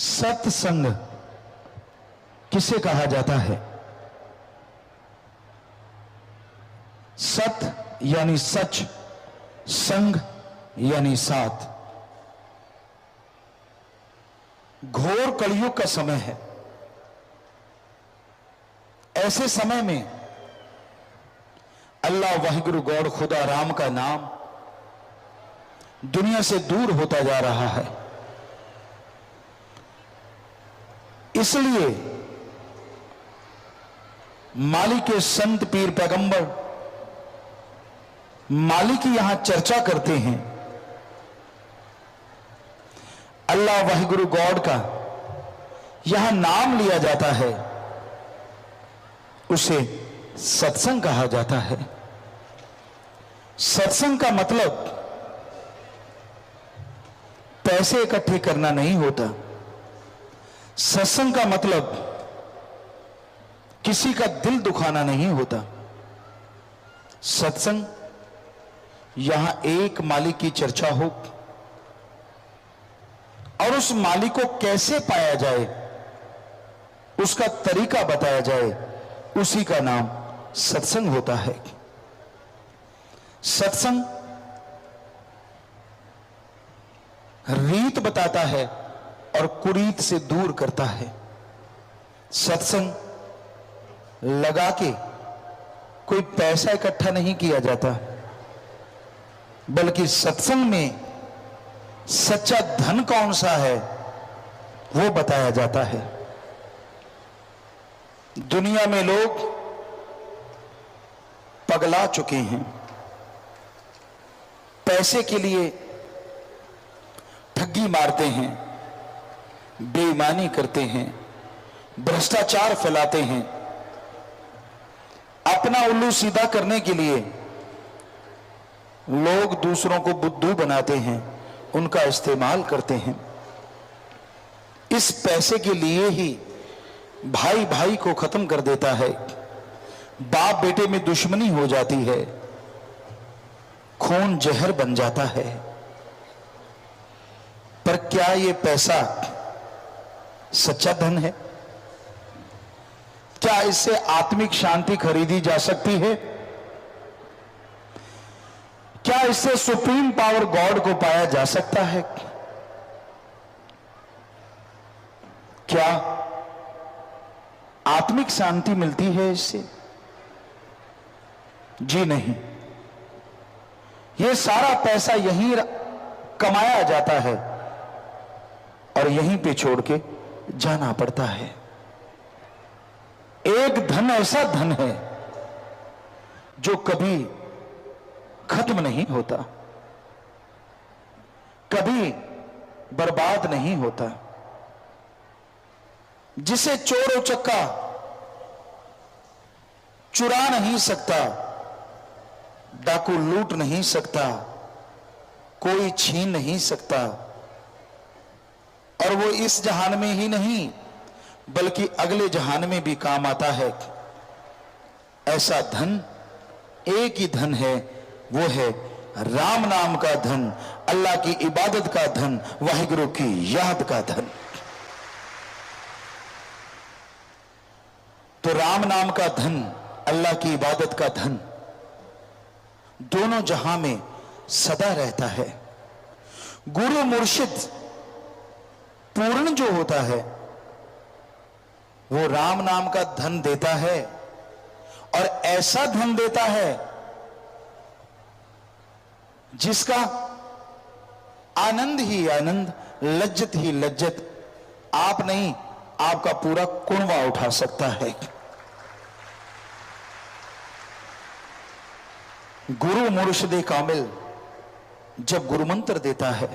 सत्संग किसे कहा जाता है? सत यानी सच, संग यानी साथ। घोर कलयुग का समय है। ऐसे समय में अल्लाह वाहिगुरु गॉड खुदा राम का नाम दुनिया से दूर होता जा रहा है। इसलिए माली के संत पीर पैगंबर माली की यहां चर्चा करते हैं। अल्लाह वाहिगुरु गॉड का यहां नाम लिया जाता है, उसे सत्संग कहा जाता है। सत्संग का मतलब पैसे इकट्ठे करना नहीं होता। सत्संग का मतलब किसी का दिल दुखाना नहीं होता। सत्संग यहां एक मालिक की चर्चा हो और उस मालिक को कैसे पाया जाए, उसका तरीका बताया जाए, उसी का नाम सत्संग होता है। सत्संग रीत बताता है और कुरीत से दूर करता है। सत्संग लगा के कोई पैसा इकट्ठा नहीं किया जाता, बल्कि सत्संग में सच्चा धन कौन सा है वो बताया जाता है। दुनिया में लोग पगला चुके हैं। पैसे के लिए ठगी मारते हैं, बेईमानी करते हैं, भ्रष्टाचार फैलाते हैं। अपना उल्लू सीधा करने के लिए लोग दूसरों को बुद्धू बनाते हैं, उनका इस्तेमाल करते हैं। इस पैसे के लिए ही भाई भाई को खत्म कर देता है, बाप बेटे में दुश्मनी हो जाती है, खून जहर बन जाता है। पर क्या ये पैसा सच्चा धन है? क्या इससे आत्मिक शांति खरीदी जा सकती है? क्या इससे सुप्रीम पावर गॉड को पाया जा सकता है? क्या आत्मिक शांति मिलती है इससे? जी नहीं। यह सारा पैसा यहीं कमाया जाता है और यहीं पे छोड़ के जाना पड़ता है। एक धन ऐसा धन है जो कभी खत्म नहीं होता, कभी बर्बाद नहीं होता, जिसे चोर उचक्का चुरा नहीं सकता, डाकू लूट नहीं सकता, कोई छीन नहीं सकता। और वो इस जहान में ही नहीं बल्कि अगले जहान में भी काम आता है। ऐसा धन एक ही धन है, वो है राम नाम का धन, अल्लाह की इबादत का धन, वाहिगुरु की याद का धन। तो राम नाम का धन, अल्लाह की इबादत का धन दोनों जहां में सदा रहता है। गुरु मुर्शिद पूर्ण जो होता है वो राम नाम का धन देता है, और ऐसा धन देता है जिसका आनंद ही आनंद, लज्जत ही लज्जत आप नहीं, आपका पूरा कुनवा उठा सकता है। गुरु मुर्शिद कामिल जब गुरु मंत्र देता है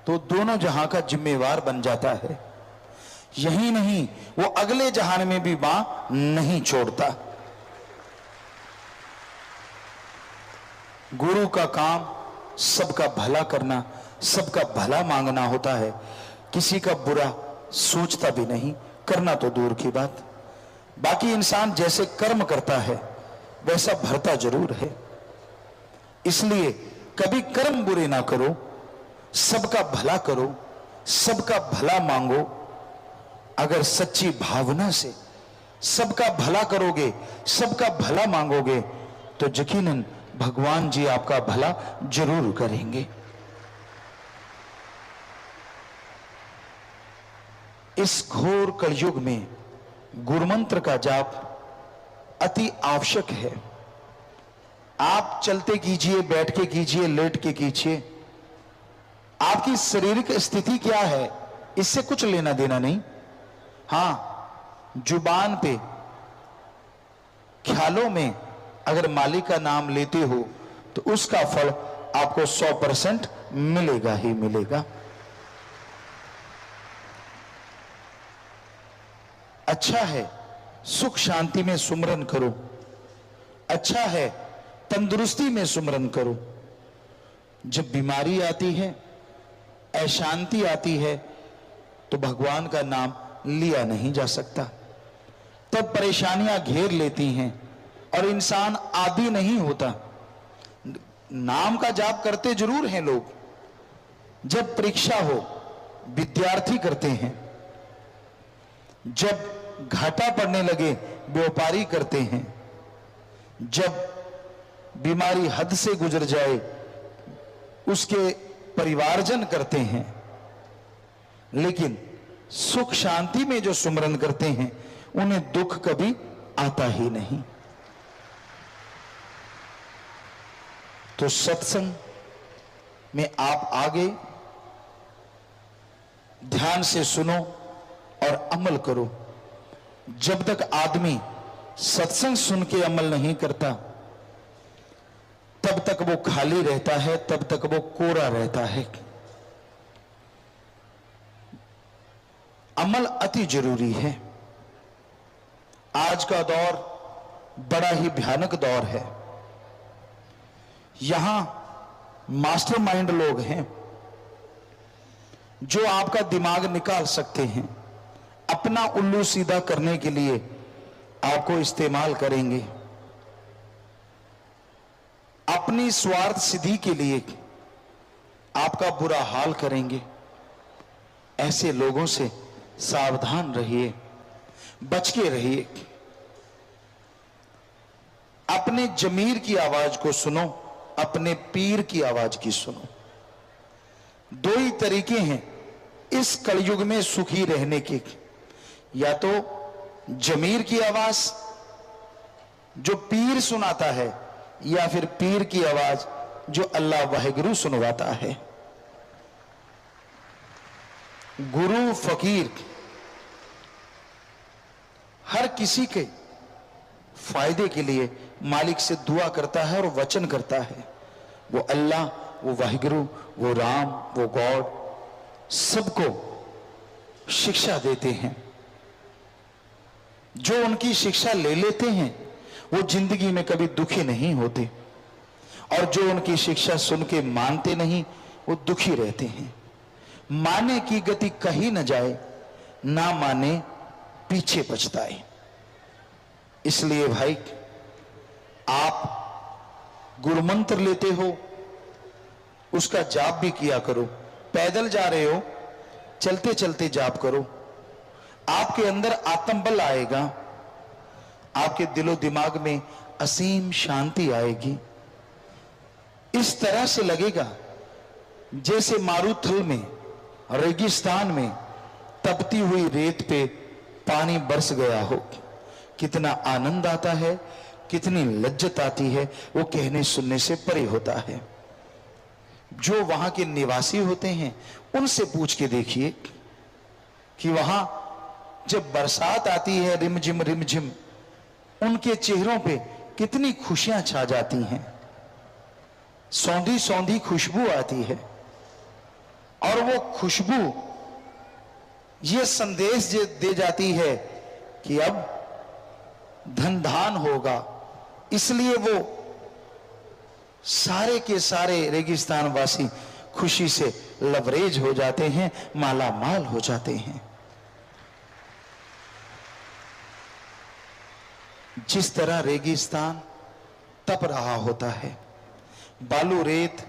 तो दोनों जहां का जिम्मेवार बन जाता है। यही नहीं, वो अगले जहान में भी मां नहीं छोड़ता। गुरु का काम सबका भला करना, सबका भला मांगना होता है। किसी का बुरा सोचता भी नहीं, करना तो दूर की बात। बाकी इंसान जैसे कर्म करता है वैसा भरता जरूर है। इसलिए कभी कर्म बुरे ना करो, सबका भला करो, सबका भला मांगो। अगर सच्ची भावना से सबका भला करोगे, सबका भला मांगोगे, तो यकीनन भगवान जी आपका भला जरूर करेंगे। इस घोर कलयुग में गुरुमंत्र का जाप अति आवश्यक है। आप चलते कीजिए, बैठ के कीजिए, लेट के कीजिए, आपकी शारीरिक स्थिति क्या है इससे कुछ लेना देना नहीं। हां, जुबान पे ख्यालों में अगर मालिक का नाम लेते हो तो उसका फल आपको 100% मिलेगा ही मिलेगा। अच्छा है सुख शांति में सुमरन करो, अच्छा है तंदुरुस्ती में सुमरन करो। जब बीमारी आती है, अशांति आती है, तो भगवान का नाम लिया नहीं जा सकता। तब परेशानियां घेर लेती हैं और इंसान आदी नहीं होता। नाम का जाप करते जरूर हैं लोग, जब परीक्षा हो विद्यार्थी करते हैं, जब घाटा पड़ने लगे व्यापारी करते हैं, जब बीमारी हद से गुजर जाए उसके परिवारजन करते हैं। लेकिन सुख शांति में जो सुमरन करते हैं उन्हें दुख कभी आता ही नहीं। तो सत्संग में आप आगे ध्यान से सुनो और अमल करो। जब तक आदमी सत्संग सुन के अमल नहीं करता तब तक वो खाली रहता है, तब तक वो कोरा रहता है। अमल अति जरूरी है। आज का दौर बड़ा ही भयानक दौर है। यहां मास्टरमाइंड लोग हैं जो आपका दिमाग निकाल सकते हैं, अपना उल्लू सीधा करने के लिए आपको इस्तेमाल करेंगे, अपनी स्वार्थ सिद्धि के लिए आपका बुरा हाल करेंगे। ऐसे लोगों से सावधान रहिए, बच के रहिए। अपने जमीर की आवाज को सुनो, अपने पीर की आवाज की सुनो। दो ही तरीके हैं इस कलयुग में सुखी रहने के, या तो जमीर की आवाज जो पीर सुनाता है, या फिर पीर की आवाज जो अल्लाह वाहिगुरु सुनवाता है। गुरु फकीर हर किसी के फायदे के लिए मालिक से दुआ करता है और वचन करता है। वो अल्लाह, वो वाहिगुरु, वो राम, वो गॉड सबको शिक्षा देते हैं। जो उनकी शिक्षा ले लेते हैं वो जिंदगी में कभी दुखी नहीं होते, और जो उनकी शिक्षा सुन के मानते नहीं वो दुखी रहते हैं। माने की गति कहीं न जाए, ना माने पीछे पछताए। इसलिए भाई, आप गुरु मंत्र लेते हो उसका जाप भी किया करो। पैदल जा रहे हो, चलते चलते जाप करो। आपके अंदर आत्मबल आएगा, आपके दिलो दिमाग में असीम शांति आएगी। इस तरह से लगेगा जैसे मारुथल में, रेगिस्तान में तपती हुई रेत पे पानी बरस गया हो। कितना आनंद आता है, कितनी लज्जत आती है, वो कहने सुनने से परे होता है। जो वहां के निवासी होते हैं उनसे पूछ के देखिए कि वहां जब बरसात आती है रिमझिम रिमझिम, उनके चेहरों पे कितनी खुशियां छा जाती हैं, सौंधी सौंधी खुशबू आती है। और वो खुशबू ये संदेश दे जाती है कि अब धन धान होगा। इसलिए वो सारे के सारे रेगिस्तान वासी खुशी से लवरेज हो जाते हैं, माला माल हो जाते हैं। जिस तरह रेगिस्तान तप रहा होता है, बालू रेत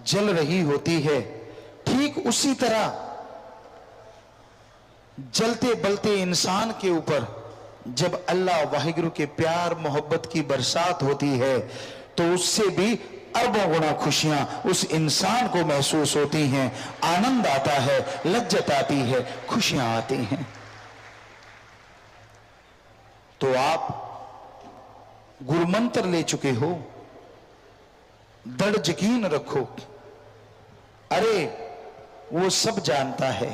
जल रही होती है, ठीक उसी तरह जलते बलते इंसान के ऊपर जब अल्लाह वाहिगुरु के प्यार मोहब्बत की बरसात होती है तो उससे भी अरबों गुना खुशियां उस इंसान को महसूस होती हैं, आनंद आता है, लज्जत आती है, खुशियां आती हैं। तो आप गुरुमंत्र ले चुके हो, दृढ़ यकीन रखो, अरे वो सब जानता है।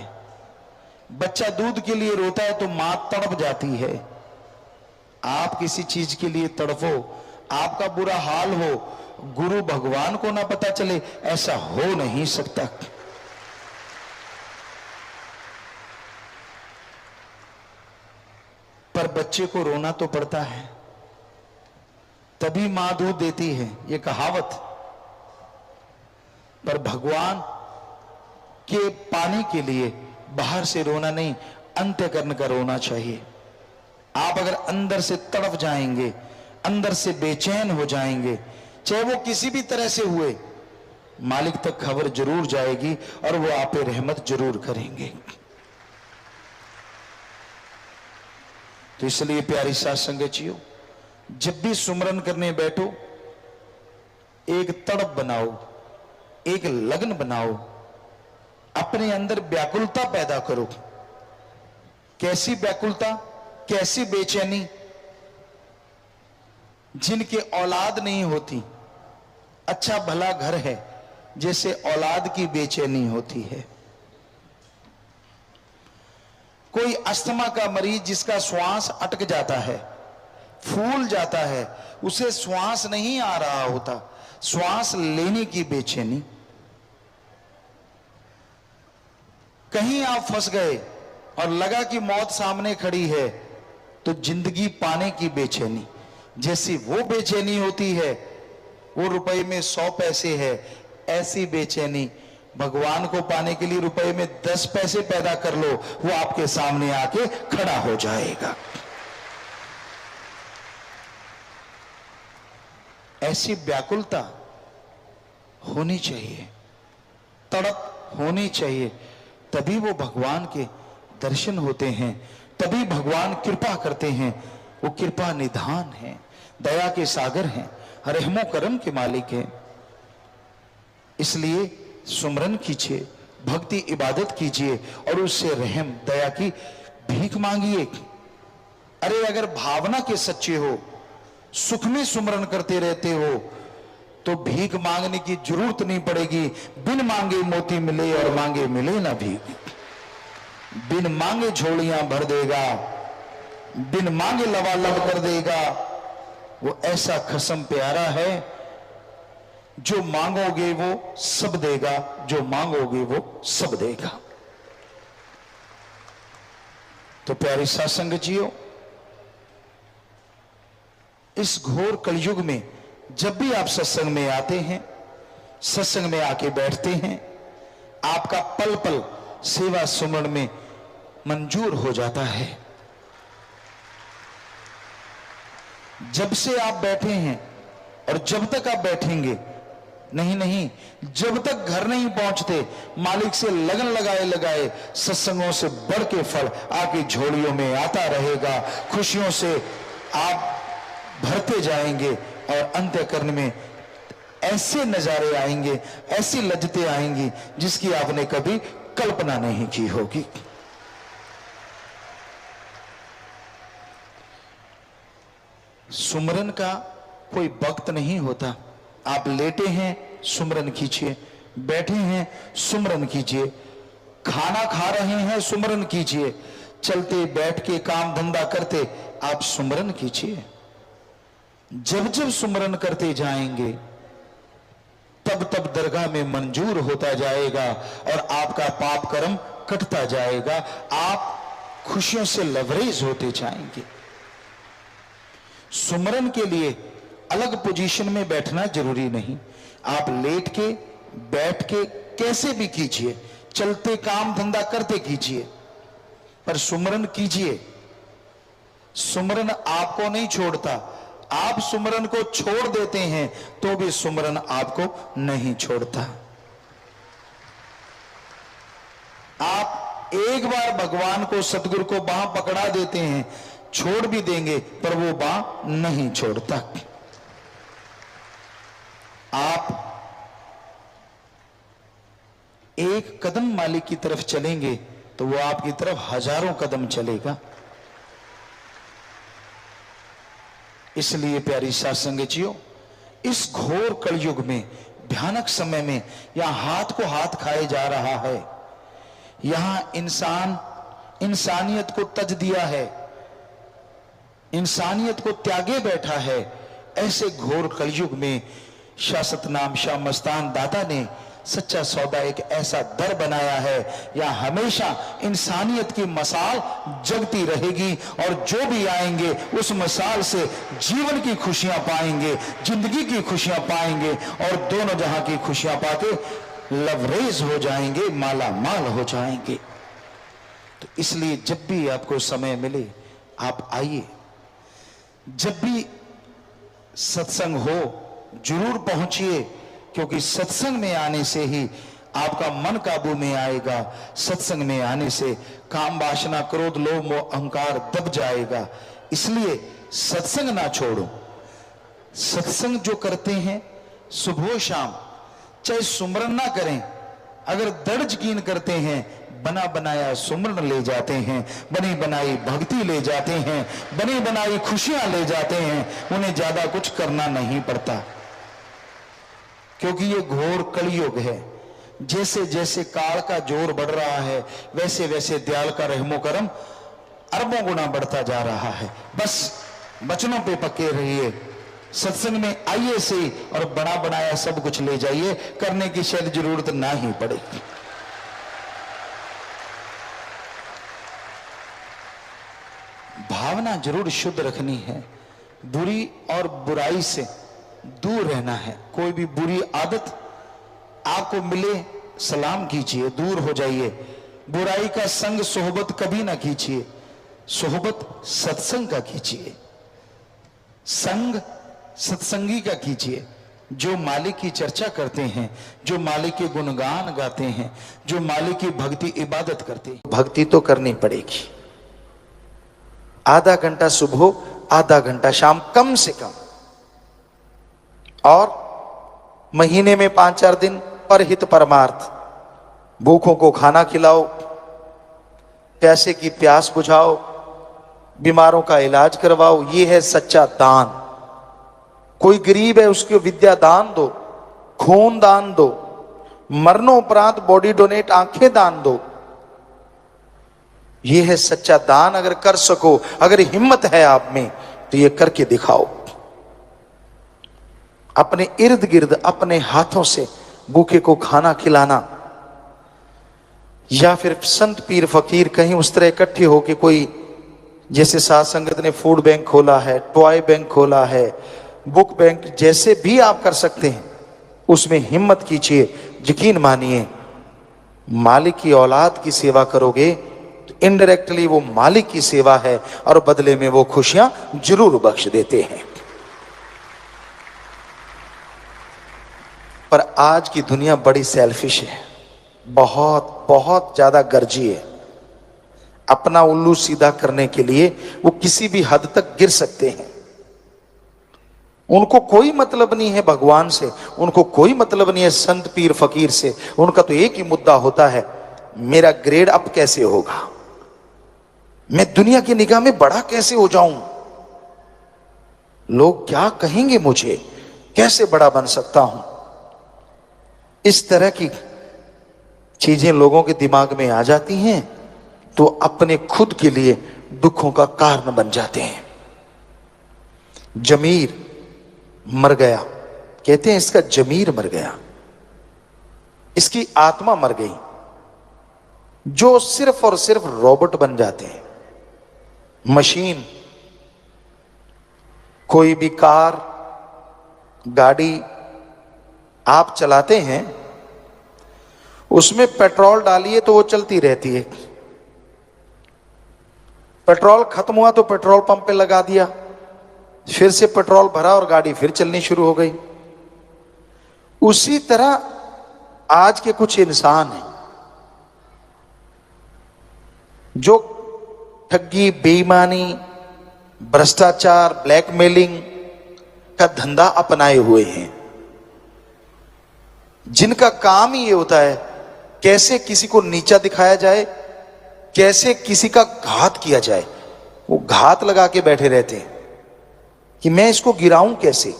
बच्चा दूध के लिए रोता है तो मां तड़प जाती है। आप किसी चीज के लिए तड़पो, आपका बुरा हाल हो, गुरु भगवान को ना पता चले, ऐसा हो नहीं सकता। पर बच्चे को रोना तो पड़ता है, तभी मां दूध देती है, ये कहावत। पर भगवान के पाने के लिए बाहर से रोना नहीं, अंतःकरण का रोना चाहिए। आप अगर अंदर से तड़प जाएंगे, अंदर से बेचैन हो जाएंगे, चाहे वो किसी भी तरह से हुए, मालिक तक खबर जरूर जाएगी और वो आप पे रहमत जरूर करेंगे। तो इसलिए प्यारी साथ संगतियों, जब भी सुमरन करने बैठो, एक तड़प बनाओ, एक लगन बनाओ, अपने अंदर व्याकुलता पैदा करो। कैसी व्याकुलता, कैसी बेचैनी? जिनके औलाद नहीं होती, अच्छा भला घर है, जैसे औलाद की बेचैनी होती है। कोई अस्थमा का मरीज जिसका श्वास अटक जाता है, फूल जाता है, उसे श्वास नहीं आ रहा होता, श्वास लेने की बेचैनी। कहीं आप फंस गए और लगा कि मौत सामने खड़ी है, तो जिंदगी पाने की बेचैनी, जैसी वो बेचैनी होती है, वो रुपए में 100 पैसे है, ऐसी बेचैनी भगवान को पाने के लिए रुपए में 10 पैसे पैदा कर लो, वो आपके सामने आके खड़ा हो जाएगा। ऐसी व्याकुलता होनी चाहिए, तड़प होनी चाहिए, तभी वो भगवान के दर्शन होते हैं, तभी भगवान कृपा करते हैं। वो कृपा निधान है, दया के सागर हैं, रहमो करम के मालिक हैं। इसलिए सुमरन कीजिए, भक्ति इबादत कीजिए और उससे रहम दया की भीख मांगिए। अरे अगर भावना के सच्चे हो, सुख में सुमरन करते रहते हो, तो भीख मांगने की जरूरत नहीं पड़ेगी। बिन मांगे मोती मिले और मांगे मिले ना भीख। बिन मांगे झोलियां भर देगा, बिन मांगे लबालब कर देगा। वो ऐसा खसम प्यारा है, जो मांगोगे वो सब देगा, जो मांगोगे वो सब देगा। तो प्यारी सत्संग जियो, इस घोर कलयुग में जब भी आप सत्संग में आते हैं, सत्संग में आके बैठते हैं, आपका पल पल सेवा सुमरण में मंजूर हो जाता है। जब से आप बैठे हैं और जब तक आप बैठेंगे, नहीं, जब तक घर नहीं पहुंचते, मालिक से लगन लगाए लगाए सत्संगों से बढ़ के फल आपकी झोलियों में आता रहेगा। खुशियों से आप भरते जाएंगे और अंत्यकरण में ऐसे नजारे आएंगे, ऐसी लज्जतें आएंगी जिसकी आपने कभी कल्पना नहीं की होगी। सुमरन का कोई वक्त नहीं होता। आप लेटे हैं, सुमरन कीजिए, बैठे हैं, सुमरन कीजिए, खाना खा रहे हैं, सुमरन कीजिए, चलते बैठ के काम धंधा करते आप सुमरन कीजिए। जब जब सुमरन करते जाएंगे, तब तब दरगाह में मंजूर होता जाएगा और आपका पाप कर्म कटता जाएगा। आप खुशियों से लबरेज होते जाएंगे। सुमरन के लिए अलग पोजीशन में बैठना जरूरी नहीं। आप लेट के, बैठ के, कैसे भी कीजिए, चलते काम धंधा करते कीजिए, पर सुमरन कीजिए। सुमरन आपको नहीं छोड़ता। आप सुमरन को छोड़ देते हैं तो भी सुमरन आपको नहीं छोड़ता। आप एक बार भगवान को, सतगुरु को बाह पकड़ा देते हैं, छोड़ भी देंगे पर वो बाह नहीं छोड़ता। आप एक कदम मालिक की तरफ चलेंगे तो वो आपकी तरफ हजारों कदम चलेगा। इसलिए प्यारी साध संगतियों, इस घोर कलयुग में, भयानक समय में, यहां हाथ को हाथ खाए जा रहा है, यहां इंसान इंसानियत को तज दिया है, इंसानियत को त्यागे बैठा है। ऐसे घोर कलयुग में शाश्वत नाम शाह मस्तान दादा ने सच्चा सौदा एक ऐसा दर बनाया है, या हमेशा इंसानियत की मसाल जगती रहेगी और जो भी आएंगे उस मसाल से जीवन की खुशियां पाएंगे, जिंदगी की खुशियां पाएंगे और दोनों जहां की खुशियां पाके लवरेज हो जाएंगे, माला माल हो जाएंगे। तो इसलिए जब भी आपको समय मिले आप आइए, जब भी सत्संग हो जरूर पहुंचिए, क्योंकि सत्संग में आने से ही आपका मन काबू में आएगा। सत्संग में आने से काम वासना क्रोध लोभ मोह अहंकार दब जाएगा। इसलिए सत्संग ना छोड़ो। सत्संग जो करते हैं सुबह शाम, चाहे सुमरन ना करें, अगर दृढ़ यकीन करते हैं, बना बनाया सुमरन ले जाते हैं, बनी बनाई भक्ति ले जाते हैं, बनी बनाई खुशियां ले जाते हैं, उन्हें ज्यादा कुछ करना नहीं पड़ता। क्योंकि ये घोर कलयुग है। जैसे जैसे काल का जोर बढ़ रहा है, वैसे वैसे दयाल का रहमो करम अरबों गुना बढ़ता जा रहा है। बस वचनों पे पक्के रहिए, सत्संग में आइए से और बना बनाया सब कुछ ले जाइए, करने की शायद जरूरत ना ही पड़ेगी। भावना जरूर शुद्ध रखनी है, बुरी और बुराई से दूर रहना है। कोई भी बुरी आदत आपको मिले सलाम कीजिए, दूर हो जाइए। बुराई का संग सोहबत कभी ना कीजिए, सोहबत सत्संग का कीजिए, संग सत्संगी का कीजिए। जो मालिक की चर्चा करते हैं, जो मालिक के गुणगान गाते हैं, जो मालिक की भक्ति इबादत करते हैं। भक्ति तो करनी पड़ेगी। आधा घंटा सुबह, आधा घंटा शाम कम से कम, और महीने में 5-4 दिन परहित परमार्थ। भूखों को खाना खिलाओ, प्यासे की प्यास बुझाओ, बीमारों का इलाज करवाओ। ये है सच्चा दान। कोई गरीब है उसको विद्या दान दो, खून दान दो, मरणोपरांत बॉडी डोनेट, आंखें दान दो। ये है सच्चा दान। अगर कर सको, अगर हिम्मत है आप में, तो ये करके दिखाओ। अपने इर्द गिर्द अपने हाथों से भूखे को खाना खिलाना, या फिर संत पीर फकीर कहीं उस तरह इकट्ठे होके कोई, जैसे साध संगत ने फूड बैंक खोला है, टॉय बैंक खोला है, बुक बैंक, जैसे भी आप कर सकते हैं उसमें हिम्मत कीजिए। यकीन मानिए, मालिक की औलाद की सेवा करोगे तो इनडायरेक्टली वो मालिक की सेवा है और बदले में वो खुशियां जरूर बख्श देते हैं। पर आज की दुनिया बड़ी सेल्फिश है, बहुत बहुत ज्यादा गर्जी है। अपना उल्लू सीधा करने के लिए वो किसी भी हद तक गिर सकते हैं। उनको कोई मतलब नहीं है भगवान से, उनको कोई मतलब नहीं है संत पीर फकीर से। उनका तो एक ही मुद्दा होता है, मेरा ग्रेड अप कैसे होगा, मैं दुनिया की निगाह में बड़ा कैसे हो जाऊं, लोग क्या कहेंगे मुझे, कैसे बड़ा बन सकता हूं। इस तरह की चीजें लोगों के दिमाग में आ जाती हैं तो अपने खुद के लिए दुखों का कारण बन जाते हैं। जमीर मर गया, कहते हैं इसका जमीर मर गया, इसकी आत्मा मर गई। जो सिर्फ और सिर्फ रोबोट बन जाते हैं, मशीन। कोई भी कार गाड़ी आप चलाते हैं, उसमें पेट्रोल डालिए तो वो चलती रहती है। पेट्रोल खत्म हुआ तो पेट्रोल पंप पे लगा दिया, फिर से पेट्रोल भरा और गाड़ी फिर चलनी शुरू हो गई। उसी तरह आज के कुछ इंसान हैं, जो ठगी, बेईमानी, भ्रष्टाचार, ब्लैकमेलिंग का धंधा अपनाए हुए हैं, जिनका काम ही ये होता है कैसे किसी को नीचा दिखाया जाए, कैसे किसी का घात किया जाए। वो घात लगा के बैठे रहते हैं कि मैं इसको गिराऊं कैसे।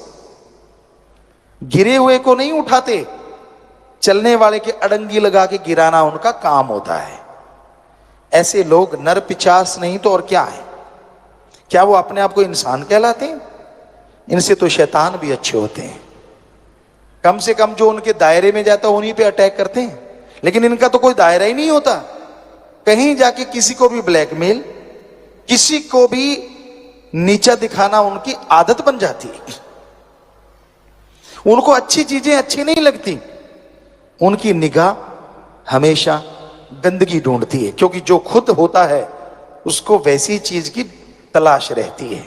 गिरे हुए को नहीं उठाते, चलने वाले के अड़ंगी लगा के गिराना उनका काम होता है। ऐसे लोग नर पिशाच नहीं तो और क्या है? क्या वो अपने आप को इंसान कहलाते हैं? इनसे तो शैतान भी अच्छे होते हैं। कम से कम जो उनके दायरे में जाता है उन्हीं पे अटैक करते हैं, लेकिन इनका तो कोई दायरा ही नहीं होता। कहीं जाके किसी को भी ब्लैकमेल, किसी को भी नीचा दिखाना उनकी आदत बन जाती है। उनको अच्छी चीजें अच्छी नहीं लगती, उनकी निगाह हमेशा गंदगी ढूंढती है, क्योंकि जो खुद होता है उसको वैसी चीज की तलाश रहती है।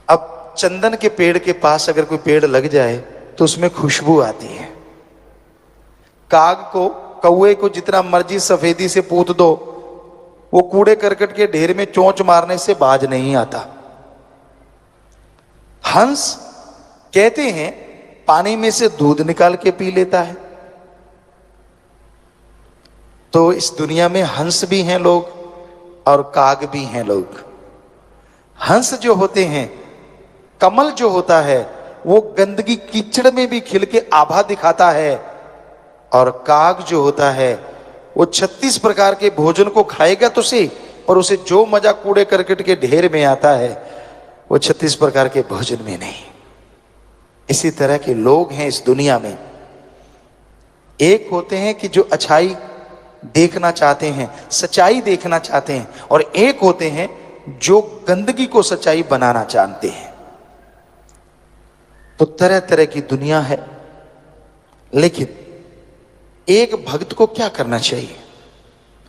अब चंदन के पेड़ के पास अगर कोई पेड़ लग जाए तो उसमें खुशबू आती है। काग को, कौवे को जितना मर्जी सफेदी से पूत दो, वो कूड़े करकट के ढेर में चोंच मारने से बाज नहीं आता। हंस कहते हैं पानी में से दूध निकाल के पी लेता है। तो इस दुनिया में हंस भी हैं लोग और काग भी हैं लोग। हंस जो होते हैं, कमल जो होता है, वो गंदगी कीचड़ में भी खिल के आभा दिखाता है, और काग जो होता है वो 36 प्रकार के भोजन को खाएगा तो सही, पर उसे जो मजा कूड़े करकट के ढेर में आता है वो 36 प्रकार के भोजन में नहीं। इसी तरह के लोग हैं इस दुनिया में। एक होते हैं कि जो अच्छाई देखना चाहते हैं, सच्चाई देखना चाहते हैं, और एक होते हैं जो गंदगी को सच्चाई बनाना जानते हैं। तो तरह तरह की दुनिया है, लेकिन एक भक्त को क्या करना चाहिए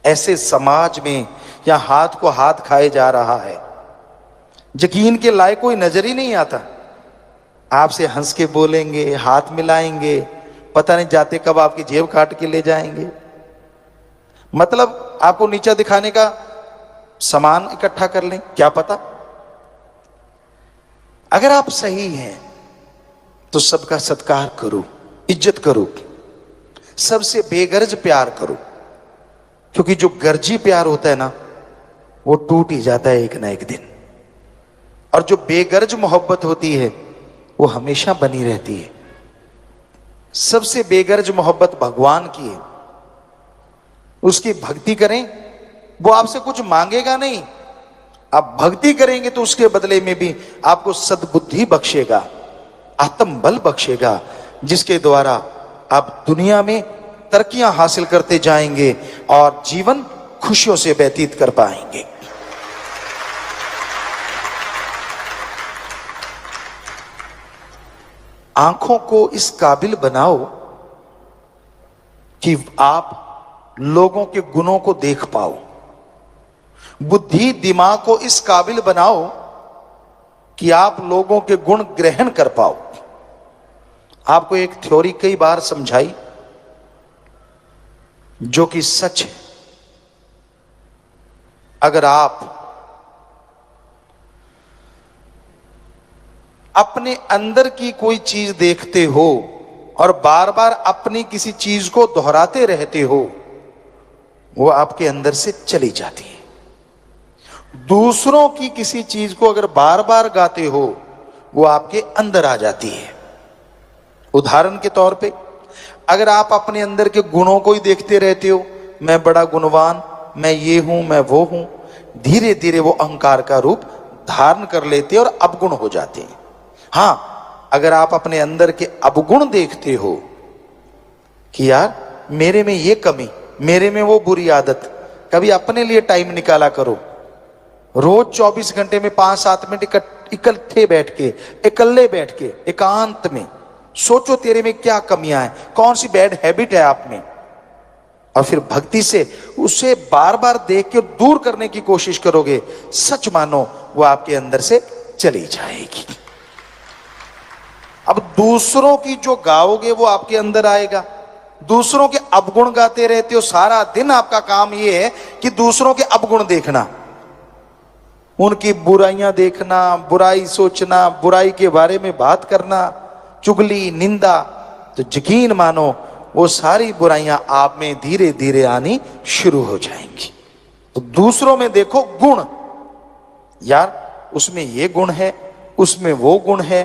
ऐसे समाज में या हाथ को हाथ खाए जा रहा है, यकीन के लायक कोई नजर ही नहीं आता। आपसे हंस के बोलेंगे, हाथ मिलाएंगे, पता नहीं जाते कब आपकी जेब काट के ले जाएंगे। मतलब आपको नीचा दिखाने का सामान इकट्ठा कर लें, क्या पता। अगर आप सही हैं तो सबका सत्कार करो, इज्जत करो, सबसे बेगर्ज प्यार करो, क्योंकि जो गर्जी प्यार होता है ना वो टूट ही जाता है एक ना एक दिन, और जो बेगर्ज मोहब्बत होती है वो हमेशा बनी रहती है। सबसे बेगर्ज मोहब्बत भगवान की है, उसकी भक्ति करें, वो आपसे कुछ मांगेगा नहीं। आप भक्ति करेंगे तो उसके बदले में भी आपको सद्बुद्धि बख्शेगा, आत्म बल बख्शेगा, जिसके द्वारा आप दुनिया में तरक्कियां हासिल करते जाएंगे और जीवन खुशियों से व्यतीत कर पाएंगे। आंखों को इस काबिल बनाओ कि आप लोगों के गुणों को देख पाओ। बुद्धि, दिमाग को इस काबिल बनाओ कि आप लोगों के गुण ग्रहण कर पाओ। आपको एक थ्योरी कई बार समझाई जो कि सच है। अगर आप अपने अंदर की कोई चीज देखते हो और बार बार अपनी किसी चीज को दोहराते रहते हो, वो आपके अंदर से चली जाती है। दूसरों की किसी चीज को अगर बार बार गाते हो, वो आपके अंदर आ जाती है। उदाहरण के तौर पे, अगर आप अपने अंदर के गुणों को ही देखते रहते हो, मैं बड़ा गुणवान, मैं ये हूं, मैं वो हूं, धीरे धीरे वो अहंकार का रूप धारण कर लेते और अवगुण हो जाते हैं। हां, अगर आप अपने अंदर के अवगुण देखते हो कि यार मेरे में ये कमी, मेरे में वो बुरी आदत, कभी अपने लिए टाइम निकाला करो। रोज 24 घंटे में 5-7 मिनट इकट्ठे बैठ के, इकल्ले बैठ के, एकांत में सोचो तेरे में क्या कमियां हैं, कौन सी बैड हैबिट है आप में, और फिर भक्ति से उसे बार बार देख के दूर करने की कोशिश करोगे। सच मानो वो आपके अंदर से चली जाएगी। अब दूसरों की जो गाओगे वो आपके अंदर आएगा। दूसरों के अवगुण गाते रहते हो, सारा दिन आपका काम ये है कि दूसरों के अवगुण देखना, उनकी बुराइयां देखना, बुराई सोचना, बुराई के बारे में बात करना, चुगली, निंदा, तो यकीन मानो वो सारी बुराइयां आप में धीरे धीरे आनी शुरू हो जाएंगी। तो दूसरों में देखो गुण, यार उसमें ये गुण है, उसमें वो गुण है,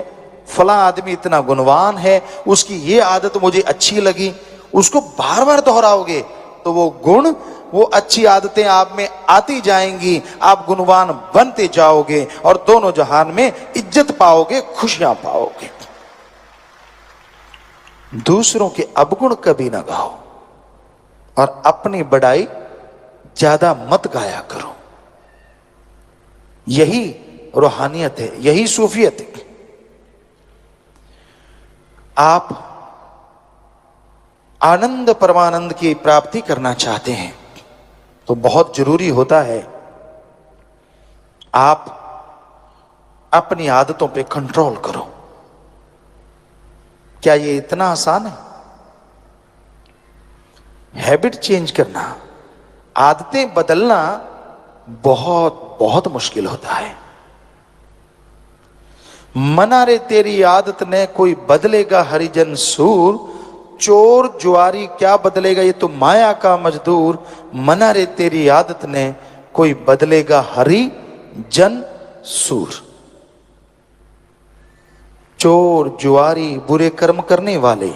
फला आदमी इतना गुणवान है, उसकी ये आदत मुझे अच्छी लगी। उसको बार बार दोहराओगे तो वो गुण, वो अच्छी आदतें आप में आती जाएंगी, आप गुणवान बनते जाओगे और दोनों जहान में इज्जत पाओगे, खुशियां पाओगे। दूसरों के अवगुण कभी ना गाओ और अपनी बड़ाई ज्यादा मत गाया करो। यही रूहानियत है, यही सूफियत है। आप आनंद परमानंद की प्राप्ति करना चाहते हैं तो बहुत जरूरी होता है आप अपनी आदतों पे कंट्रोल करो। क्या ये इतना आसान है? हैबिट चेंज करना, आदतें बदलना बहुत बहुत मुश्किल होता है। मना रे तेरी आदत ने कोई बदलेगा हरिजन सूर, चोर जुआरी क्या बदलेगा ये तो माया का मजदूर। मना रे तेरी आदत ने कोई बदलेगा हरिजन सूर। चोर जुआरी बुरे कर्म करने वाले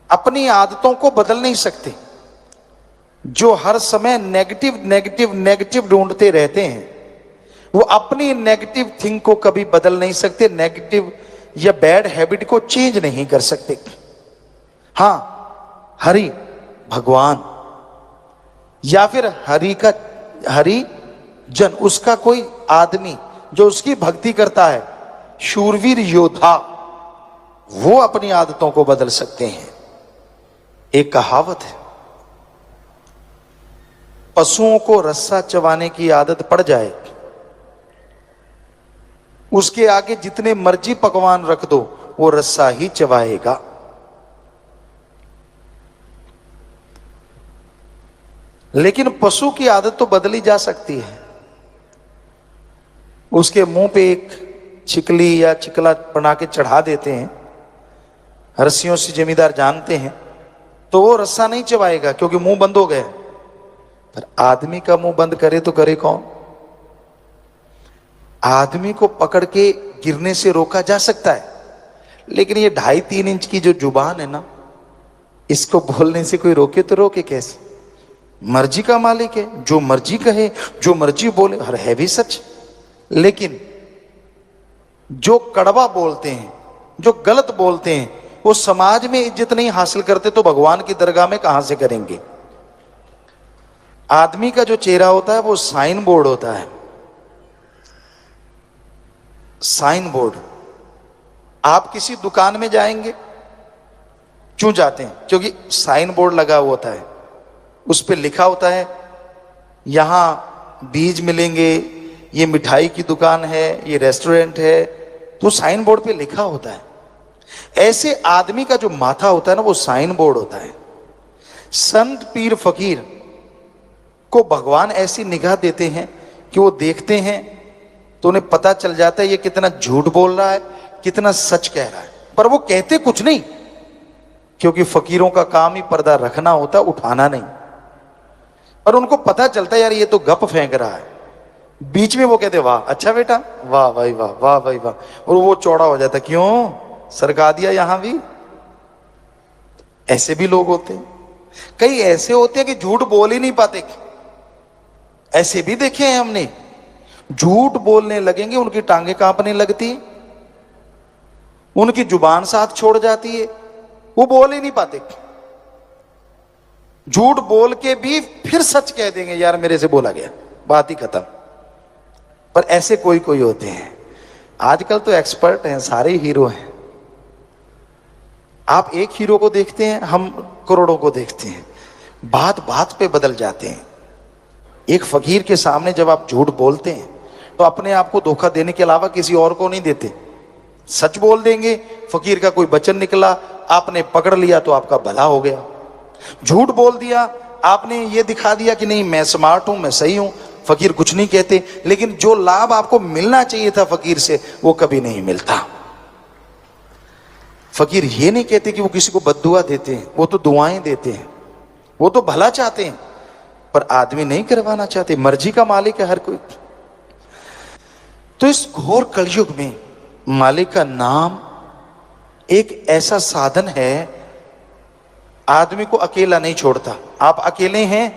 अपनी आदतों को बदल नहीं सकते। जो हर समय नेगेटिव नेगेटिव नेगेटिव ढूंढते रहते हैं वो अपनी नेगेटिव थिंग को कभी बदल नहीं सकते, नेगेटिव या बैड हैबिट को चेंज नहीं कर सकते। हां, हरि भगवान या फिर हरि जन, उसका कोई आदमी जो उसकी भक्ति करता है, शूरवीर योद्धा, वो अपनी आदतों को बदल सकते हैं। एक कहावत है, पशुओं को रस्सा चबाने की आदत पड़ जाए, उसके आगे जितने मर्जी पकवान रख दो वो रस्सा ही चबाएगा। लेकिन पशु की आदत तो बदली जा सकती है। उसके मुंह पे एक छिकली या चिकला बना के चढ़ा देते हैं, रस्सियों से जमींदार जानते हैं, तो वो रस्सा नहीं चबाएगा क्योंकि मुंह बंद हो गया। पर आदमी का मुंह बंद करे तो करे कौन? आदमी को पकड़ के गिरने से रोका जा सकता है, लेकिन ये 2.5-3 इंच की जो जुबान है ना, इसको बोलने से कोई रोके तो रोके कैसे? मर्जी का मालिक है, जो मर्जी कहे, जो मर्जी बोले, हर है भी सच। लेकिन जो कड़वा बोलते हैं, जो गलत बोलते हैं, वो समाज में इज्जत नहीं हासिल करते तो भगवान की दरगाह में कहां से करेंगे? आदमी का जो चेहरा होता है वो साइन बोर्ड होता है। साइन बोर्ड, आप किसी दुकान में जाएंगे, क्यों जाते हैं? क्योंकि साइन बोर्ड लगा हुआ होता है, उस पर लिखा होता है यहां बीज मिलेंगे, ये मिठाई की दुकान है, ये रेस्टोरेंट है, तो साइन बोर्ड पे लिखा होता है। ऐसे आदमी का जो माथा होता है ना, वो साइन बोर्ड होता है। संत पीर फकीर को भगवान ऐसी निगाह देते हैं कि वो देखते हैं तो उन्हें पता चल जाता है ये कितना झूठ बोल रहा है, कितना सच कह रहा है। पर वो कहते कुछ नहीं, क्योंकि फकीरों का काम ही पर्दा रखना होता, उठाना नहीं। और उनको पता चलता है यार ये तो गप फेंक रहा है। बीच में वो कहते वाह अच्छा बेटा, वाह भाई वाह, वाह भाई वाह, और वो चौड़ा हो जाता, क्यों सरका दिया यहां भी। ऐसे भी लोग होते हैं, कई ऐसे होते हैं कि झूठ बोल ही नहीं पाते। ऐसे भी देखे हैं हमने, झूठ बोलने लगेंगे उनकी टांगे कांपने लगती, उनकी जुबान साथ छोड़ जाती है, वो बोल ही नहीं पाते। झूठ बोल के भी फिर सच कह देंगे, यार मेरे से बोला गया, बात ही खत्म। पर ऐसे कोई कोई होते हैं। आजकल तो एक्सपर्ट हैं, सारे हीरो हैं। आप एक हीरो को देखते हैं, हम करोड़ों को देखते हैं, बात बात पे बदल जाते हैं। एक फकीर के सामने जब आप झूठ बोलते हैं तो अपने आप को धोखा देने के अलावा किसी और को नहीं देते, सच बोल देंगे, फकीर का कोई वचन निकला, आपने पकड़ लिया तो आपका भला हो गया। झूठ बोल दिया, आपने ये दिखा दिया कि नहीं मैं स्मार्ट हूं, मैं सही हूं, फकीर कुछ नहीं कहते, लेकिन जो लाभ आपको मिलना चाहिए था फकीर से वो कभी नहीं मिलता। फकीर ये नहीं कहते कि वो किसी को बद्दुआ देते हैं, वो तो दुआएं देते हैं, वो तो भला चाहते हैं, पर आदमी नहीं करवाना चाहते, मर्जी का मालिक है हर कोई। तो इस घोर कलयुग में मालिक का नाम एक ऐसा साधन है, आदमी को अकेला नहीं छोड़ता। आप अकेले हैं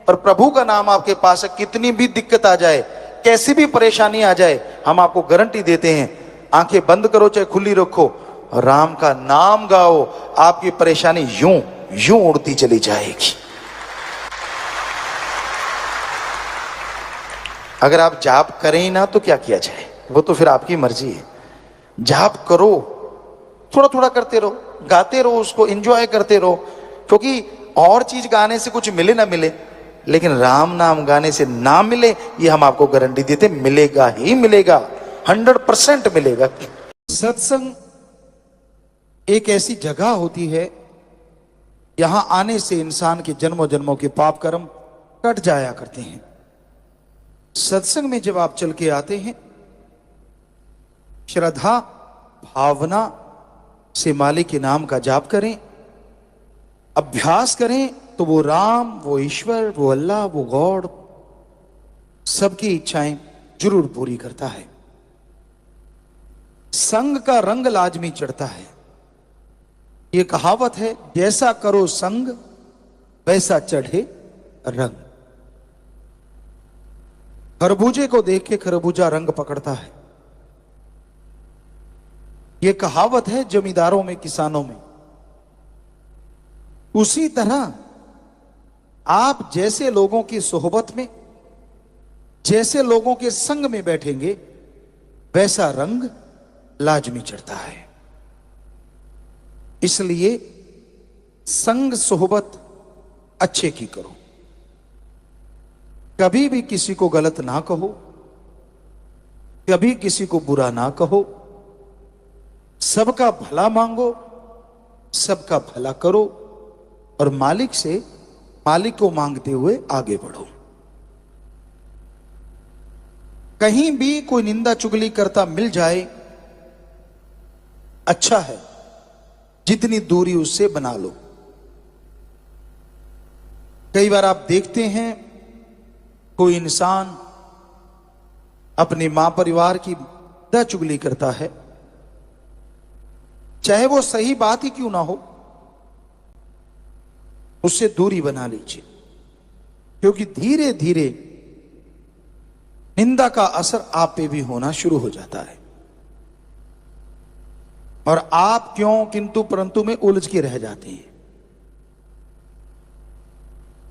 पर प्रभु का नाम आपके पास है, कितनी भी दिक्कत आ जाए, कैसी भी परेशानी आ जाए, हम आपको गारंटी देते हैं, आंखें बंद करो चाहे खुली रखो, राम का नाम गाओ, आपकी परेशानी यूं यूं उड़ती चली जाएगी। अगर आप जाप करें ही ना तो क्या किया जाए, वो तो फिर आपकी मर्जी है। जाप करो, थोड़ा थोड़ा करते रहो, गाते रहो, उसको एंजॉय करते रहो, क्योंकि और चीज गाने से कुछ मिले ना मिले, लेकिन राम नाम गाने से ना मिले ये हम आपको गारंटी देते, मिलेगा ही मिलेगा, 100% मिलेगा। सत्संग एक ऐसी जगह होती है, यहां आने से इंसान के जन्मों जन्मों के पाप कर्म कट जाया करते हैं। सत्संग में जब आप चल के आते हैं, श्रद्धा भावना से मालिक के नाम का जाप करें, अभ्यास करें, तो वो राम, वो ईश्वर, वो अल्लाह, वो गॉड सबकी इच्छाएं जरूर पूरी करता है। संग का रंग लाजमी चढ़ता है, ये कहावत है, जैसा करो संग वैसा चढ़े रंग। खरबूजे को देख के खरबूजा रंग पकड़ता है, ये कहावत है जमींदारों में, किसानों में। उसी तरह आप जैसे लोगों की सोहबत में, जैसे लोगों के संग में बैठेंगे, वैसा रंग लाजमी चढ़ता है। इसलिए संग सोहबत अच्छे की करो, कभी भी किसी को गलत ना कहो, कभी किसी को बुरा ना कहो, सबका भला मांगो, सबका भला करो, और मालिक से मालिक को मांगते हुए आगे बढ़ो। कहीं भी कोई निंदा चुगली करता मिल जाए, अच्छा है, जितनी दूरी उससे बना लो। कई बार आप देखते हैं कोई इंसान अपनी मां परिवार की निंदा चुगली करता है, चाहे वो सही बात ही क्यों ना हो, उससे दूरी बना लीजिए, क्योंकि धीरे धीरे निंदा का असर आप पे भी होना शुरू हो जाता है, और आप क्यों किंतु परंतु में उलझ के रह जाते हैं।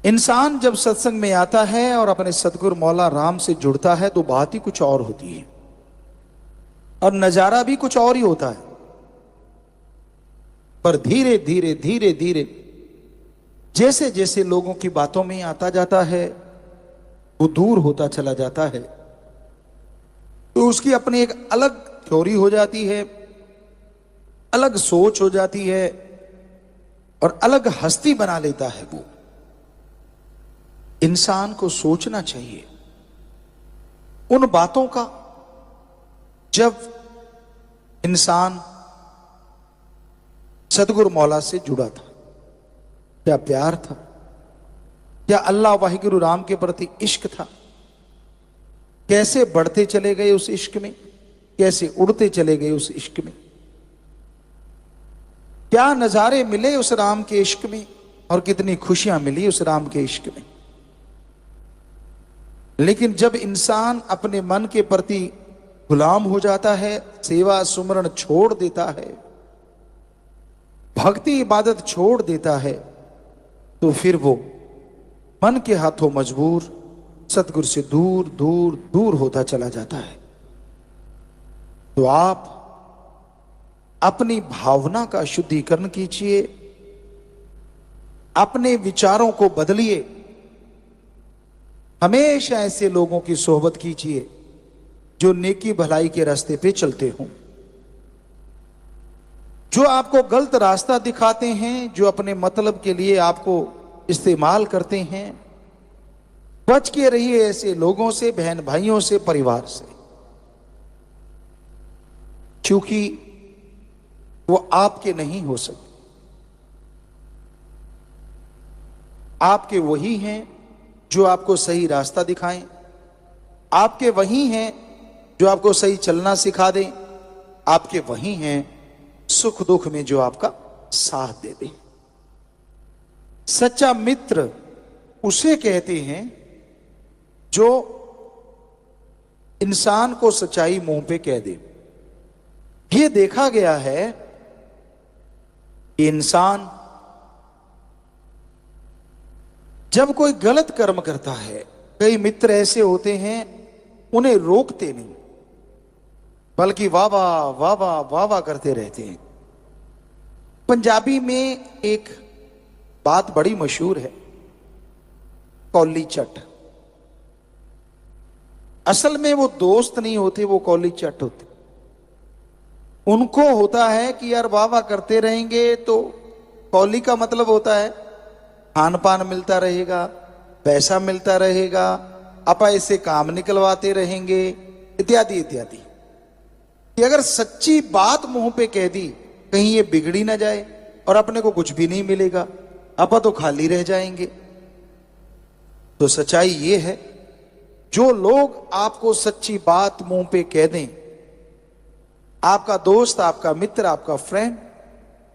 इंसान जब सत्संग में आता है और अपने सतगुरु मौला राम से जुड़ता है तो बात ही कुछ और होती है, और नजारा भी कुछ और ही होता है। पर धीरे धीरे धीरे धीरे जैसे जैसे लोगों की बातों में आता जाता है, वो दूर होता चला जाता है, तो उसकी अपनी एक अलग थ्योरी हो जाती है, अलग सोच हो जाती है, और अलग हस्ती बना लेता है वो। इंसान को सोचना चाहिए उन बातों का, जब इंसान सतगुरु मौला से जुड़ा था, क्या प्यार था, क्या अल्लाह वाहिगुरु राम के प्रति इश्क था, कैसे बढ़ते चले गए उस इश्क में, कैसे उड़ते चले गए उस इश्क में, क्या नजारे मिले उस राम के इश्क में, और कितनी खुशियां मिली उस राम के इश्क में। लेकिन जब इंसान अपने मन के प्रति गुलाम हो जाता है, सेवा सुमरण छोड़ देता है, भक्ति इबादत छोड़ देता है, तो फिर वो मन के हाथों मजबूर सतगुरु से दूर दूर दूर होता चला जाता है। तो आप अपनी भावना का शुद्धिकरण कीजिए, अपने विचारों को बदलिए, हमेशा ऐसे लोगों की सोहबत कीजिए जो नेकी भलाई के रास्ते पे चलते हों, जो आपको गलत रास्ता दिखाते हैं, जो अपने मतलब के लिए आपको इस्तेमाल करते हैं, बच के रहिए ऐसे लोगों से, बहन भाइयों से, परिवार से, क्योंकि वो आपके नहीं हो सकते। आपके वही हैं जो आपको सही रास्ता दिखाएं, आपके वही हैं जो आपको सही चलना सिखा दें, आपके वही हैं सुख दुख में जो आपका साथ दे दें। सच्चा मित्र उसे कहते हैं जो इंसान को सच्चाई मुंह पे कह दे। यह देखा गया है कि इंसान जब कोई गलत कर्म करता है, कई मित्र ऐसे होते हैं उन्हें रोकते नहीं, बल्कि वाह वाह वाह वाह वाह वाह करते रहते हैं। पंजाबी में एक बात बड़ी मशहूर है, कौली चट। असल में वो दोस्त नहीं होते, वो कौली चट होते। उनको होता है कि यार वाह वाह करते रहेंगे तो कौली का मतलब होता है खान पान मिलता रहेगा, पैसा मिलता रहेगा, अपा इससे काम निकलवाते रहेंगे, इत्यादि इत्यादि। कि अगर सच्ची बात मुंह पे कह दी, कहीं ये बिगड़ी ना जाए और अपने को कुछ भी नहीं मिलेगा, अपा तो खाली रह जाएंगे। तो सच्चाई ये है, जो लोग आपको सच्ची बात मुंह पे कह दें, आपका दोस्त, आपका मित्र, आपका फ्रेंड,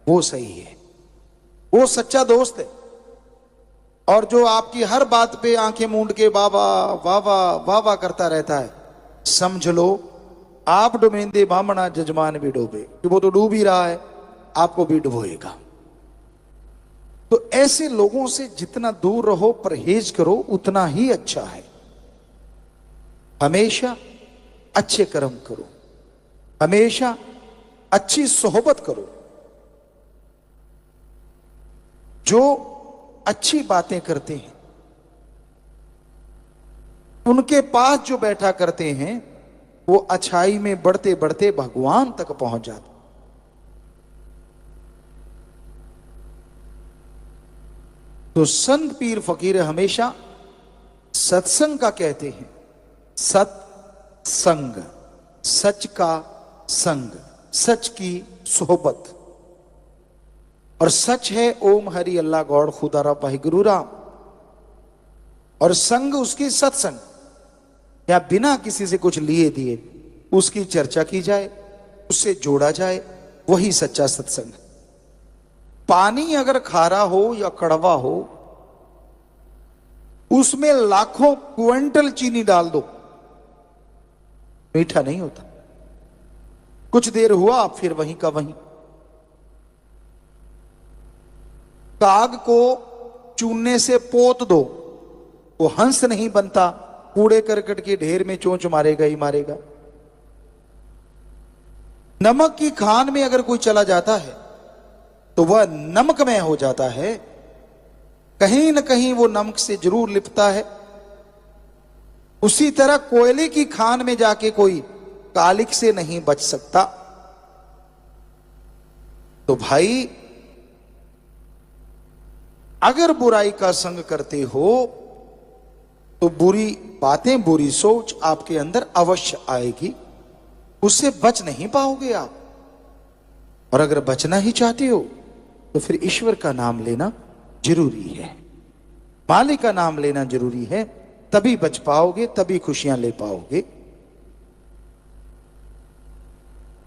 वो सही है, वो सच्चा दोस्त है। और जो आपकी हर बात पे आंखें मूंद के वाह वाह वाह वाह करता रहता है, समझ लो आप डुबेंदे बामणा जजमान भी डूबे, कि वो तो डूब ही रहा है, आपको भी डुबोएगा। तो ऐसे लोगों से जितना दूर रहो, परहेज करो, उतना ही अच्छा है। हमेशा अच्छे कर्म करो, हमेशा अच्छी सोहबत करो। जो अच्छी बातें करते हैं, उनके पास जो बैठा करते हैं, वो अच्छाई में बढ़ते बढ़ते भगवान तक पहुंच जाते। तो संत पीर फकीर हमेशा सत्संग का कहते हैं, सत्संग, सच का संग, सच की सोहबत। और सच है ओम हरि अल्लाह गौड़ खुदारा वाहिगुरु राम, और संग उसकी सत्संग, या बिना किसी से कुछ लिए दिए उसकी चर्चा की जाए, उससे जोड़ा जाए, वही सच्चा सत्संग। पानी अगर खारा हो या कड़वा हो, उसमें लाखों क्विंटल चीनी डाल दो, मीठा नहीं होता। कुछ देर हुआ फिर वहीं का वहीं। काग को चूने से पोत दो, वो हंस नहीं बनता, कूड़े करकट के ढेर में चोंच मारेगा ही मारेगा। नमक की खान में अगर कोई चला जाता है तो वह नमकमय हो जाता है, कहीं न कहीं वो नमक से जरूर लिपटा है। उसी तरह कोयले की खान में जाके कोई कालिक से नहीं बच सकता। तो भाई, अगर बुराई का संग करते हो तो बुरी बातें, बुरी सोच आपके अंदर अवश्य आएगी, उससे बच नहीं पाओगे आप। और अगर बचना ही चाहते हो तो फिर ईश्वर का नाम लेना जरूरी है, मालिक का नाम लेना जरूरी है, तभी बच पाओगे, तभी खुशियां ले पाओगे।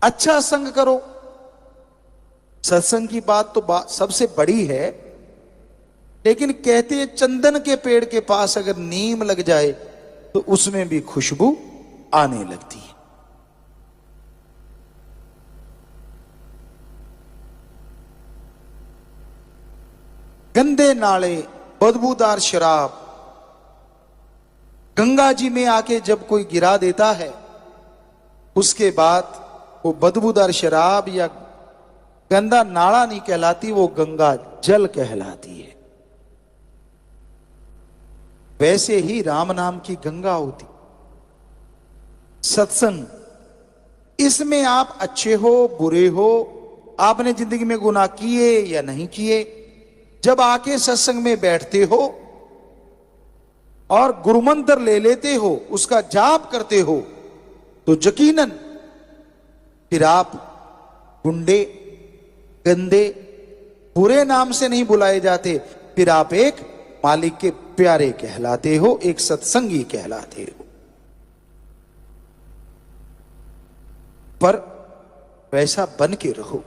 अच्छा संग करो। सत्संग की बात तो सबसे बड़ी है, लेकिन कहते हैं चंदन के पेड़ के पास अगर नीम लग जाए तो उसमें भी खुशबू आने लगती है। गंदे नाले, बदबूदार शराब गंगा जी में आके जब कोई गिरा देता है, उसके बाद वो बदबूदार शराब या गंदा नाला नहीं कहलाती, वो गंगा जल कहलाती है। वैसे ही राम नाम की गंगा होती सत्संग। इसमें आप अच्छे हो बुरे हो, आपने जिंदगी में गुनाह किए या नहीं किए, जब आके सत्संग में बैठते हो और गुरुमंत्र ले लेते हो, उसका जाप करते हो, तो यकीनन फिर आप गुंडे, गंदे, बुरे नाम से नहीं बुलाए जाते, फिर आप एक मालिक के प्यारे कहलाते हो, एक सत्संगी कहलाते हो। पर वैसा बन के रहो।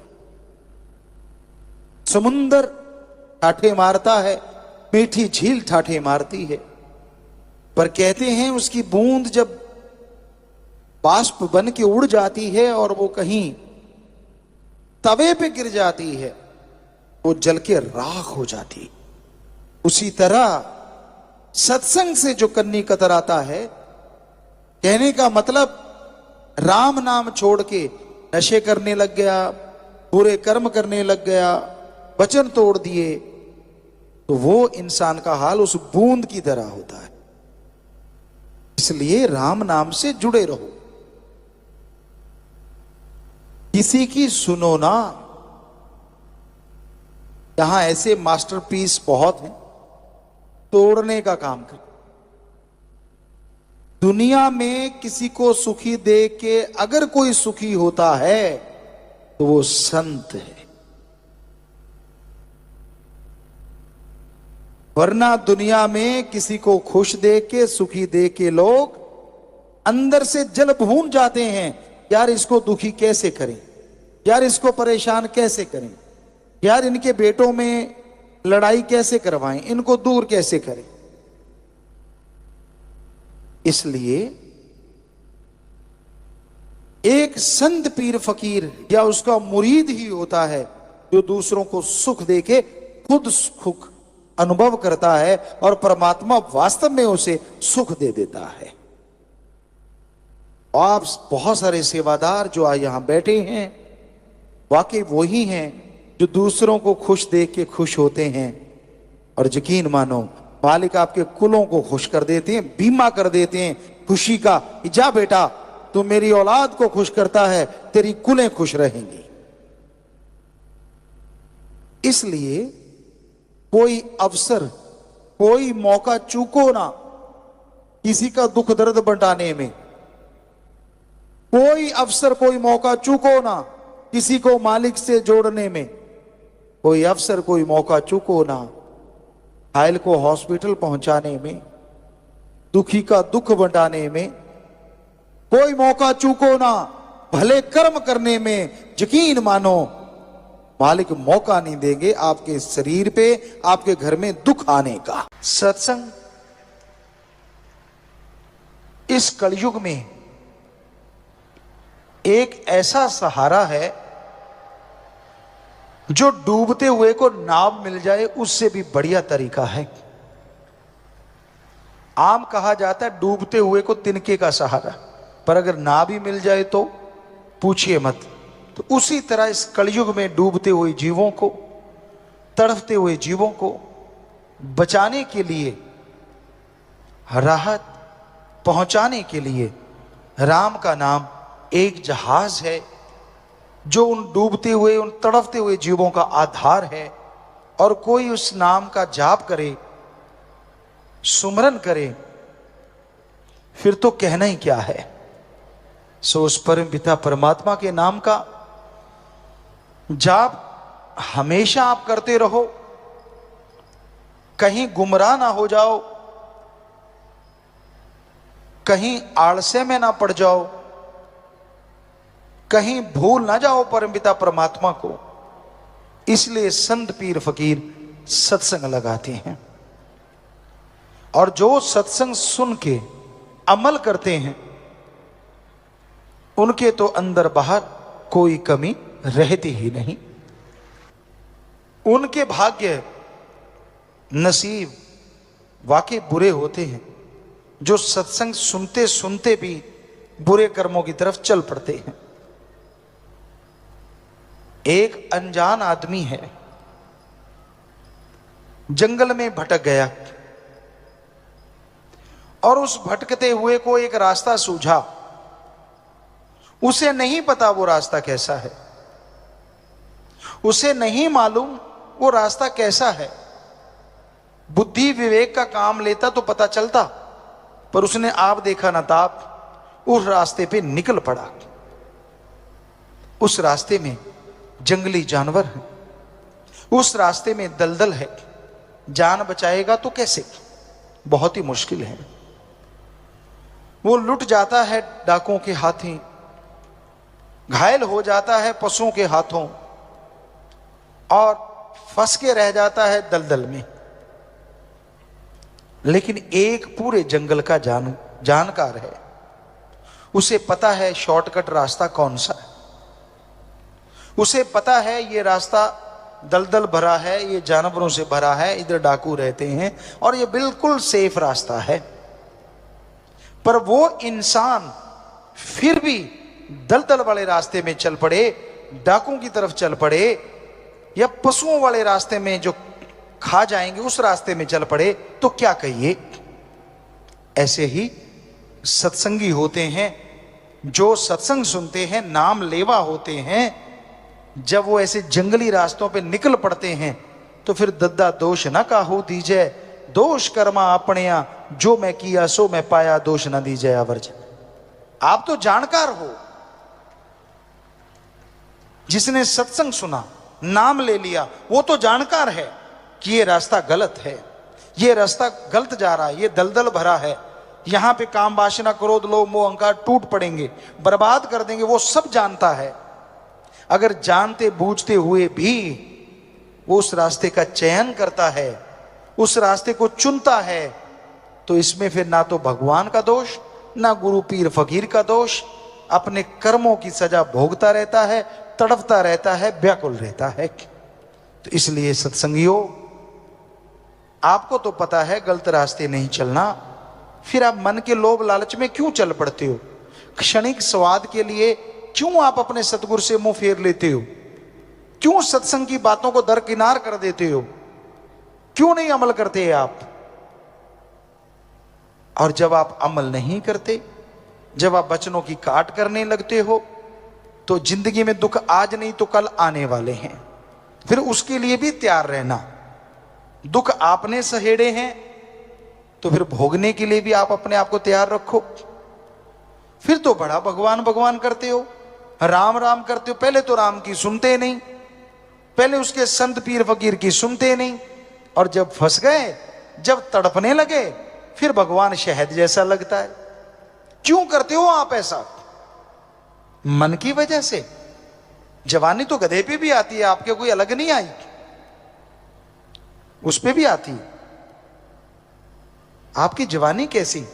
समुंदर ठाठे मारता है, मीठी झील ठाठे मारती है, पर कहते हैं उसकी बूंद जब बाष्प बन के उड़ जाती है और वो कहीं तवे पे गिर जाती है, वो जल के राख हो जाती। उसी तरह सत्संग से जो कन्नी कतराता है, कहने का मतलब राम नाम छोड़ के नशे करने लग गया, बुरे कर्म करने लग गया, वचन तोड़ दिए, तो वो इंसान का हाल उस बूंद की तरह होता है। इसलिए राम नाम से जुड़े रहो। किसी की सुनो ना। यहां ऐसे मास्टरपीस बहुत हैं, तोड़ने का काम कर। दुनिया में किसी को सुखी देख के अगर कोई सुखी होता है तो वो संत है, वरना दुनिया में किसी को खुश देख के, सुखी देख के लोग अंदर से जल भून जाते हैं। यार इसको दुखी कैसे करें, यार इसको परेशान कैसे करें, यार इनके बेटों में लड़ाई कैसे करवाएं, इनको दूर कैसे करें। इसलिए एक संत पीर फकीर या उसका मुरीद ही होता है जो दूसरों को सुख देके खुद सुख अनुभव करता है और परमात्मा वास्तव में उसे सुख दे देता है। आप बहुत सारे सेवादार जो आज यहां बैठे हैं, वाकई वही हैं जो दूसरों को खुश देख के खुश होते हैं। और यकीन मानो मालिक आपके कुलों को खुश कर देते हैं, बीमा कर देते हैं खुशी का। जा बेटा, तू मेरी औलाद को खुश करता है, तेरी कुलें खुश रहेंगी। इसलिए कोई अवसर, कोई मौका चूको ना किसी का दुख दर्द बंटाने में। कोई अवसर, कोई मौका चूको ना किसी को मालिक से जोड़ने में। कोई अवसर, कोई मौका चूको ना घायल को हॉस्पिटल पहुंचाने में, दुखी का दुख बंटाने में। कोई मौका चूको ना भले कर्म करने में। यकीन मानो मालिक मौका नहीं देंगे आपके शरीर पे, आपके घर में दुख आने का। सत्संग इस कलयुग में एक ऐसा सहारा है जो डूबते हुए को नाव मिल जाए उससे भी बढ़िया तरीका है। आम कहा जाता है डूबते हुए को तिनके का सहारा, पर अगर नाव भी मिल जाए तो पूछिए मत। तो उसी तरह इस कलयुग में डूबते हुए जीवों को, तड़फते हुए जीवों को बचाने के लिए, राहत पहुंचाने के लिए राम का नाम एक जहाज है जो उन डूबते हुए, उन तड़फते हुए जीवों का आधार है। और कोई उस नाम का जाप करे, सुमरन करे, फिर तो कहना ही क्या है। सो उस परम पिता परमात्मा के नाम का जाप हमेशा आप करते रहो, कहीं गुमराह ना हो जाओ, कहीं आलस्य में ना पड़ जाओ, कहीं भूल ना जाओ परमपिता परमात्मा को। इसलिए संत पीर फकीर सत्संग लगाते हैं। और जो सत्संग सुन के अमल करते हैं उनके तो अंदर बाहर कोई कमी रहती ही नहीं। उनके भाग्य नसीब वाकई बुरे होते हैं जो सत्संग सुनते सुनते भी बुरे कर्मों की तरफ चल पड़ते हैं। एक अनजान आदमी है, जंगल में भटक गया और उस भटकते हुए को एक रास्ता सूझा। उसे नहीं पता वो रास्ता कैसा है, उसे नहीं मालूम वो रास्ता कैसा है। बुद्धि विवेक का काम लेता तो पता चलता, पर उसने आप देखा ना ताप, उस रास्ते पे निकल पड़ा। उस रास्ते में जंगली जानवर है, उस रास्ते में दलदल है, जान बचाएगा तो कैसे? बहुत ही मुश्किल है। वो लुट जाता है डाकुओं के हाथों, घायल हो जाता है पशुओं के हाथों, और फंस के रह जाता है दलदल में। लेकिन एक पूरे जंगल का जानकार है, उसे पता है शॉर्टकट रास्ता कौन सा है। उसे पता है ये रास्ता दलदल भरा है, ये जानवरों से भरा है, इधर डाकू रहते हैं, और ये बिल्कुल सेफ रास्ता है। पर वो इंसान फिर भी दलदल वाले रास्ते में चल पड़े, डाकुओं की तरफ चल पड़े, या पशुओं वाले रास्ते में जो खा जाएंगे उस रास्ते में चल पड़े, तो क्या कहिए? ऐसे ही सत्संगी होते हैं, जो सत्संग सुनते हैं, नाम लेवा होते हैं। जब वो ऐसे जंगली रास्तों पे निकल पड़ते हैं तो फिर दद्दा दोष न काहू दीजै, दोष कर्मा अपने जो मैं किया सो मैं पाया, दोष न दीजै आवर्ज। आप तो जानकार हो, जिसने सत्संग सुना, नाम ले लिया, वो तो जानकार है कि ये रास्ता गलत है, ये रास्ता गलत जा रहा है, ये दलदल भरा है, यहां पे काम वासना क्रोध लोभ मोह अहंकार टूट पड़ेंगे, बर्बाद कर देंगे। वो सब जानता है। अगर जानते बूझते हुए भी वो उस रास्ते का चयन करता है, उस रास्ते को चुनता है, तो इसमें फिर ना तो भगवान का दोष, ना गुरु पीर फकीर का दोष, अपने कर्मों की सजा भोगता रहता है, तड़पता रहता है, व्याकुल रहता है। तो इसलिए सत्संगियों, आपको तो पता है गलत रास्ते नहीं चलना, फिर आप मन के लोभ लालच में क्यों चल पड़ते हो? क्षणिक स्वाद के लिए क्यों आप अपने सतगुरु से मुंह फेर लेते हो? क्यों सत्संग की बातों को दरकिनार कर देते हो? क्यों नहीं अमल करते आप? और जब आप अमल नहीं करते, जब आप वचनों की काट करने लगते हो, तो जिंदगी में दुख आज नहीं तो कल आने वाले हैं। फिर उसके लिए भी तैयार रहना। दुख आपने सहेड़े हैं तो फिर भोगने के लिए भी आप अपने आप को तैयार रखो। फिर तो बड़ा भगवान भगवान करते हो, राम राम करते हो। पहले तो राम की सुनते नहीं, पहले उसके संत पीर फकीर की सुनते नहीं, और जब फंस गए, जब तड़पने लगे, फिर भगवान शहद जैसा लगता है। क्यों करते हो आप ऐसा? मन की वजह से। जवानी तो गधे पे भी आती है, आपके कोई अलग नहीं आई, उस पे भी आती। आपकी जवानी कैसी?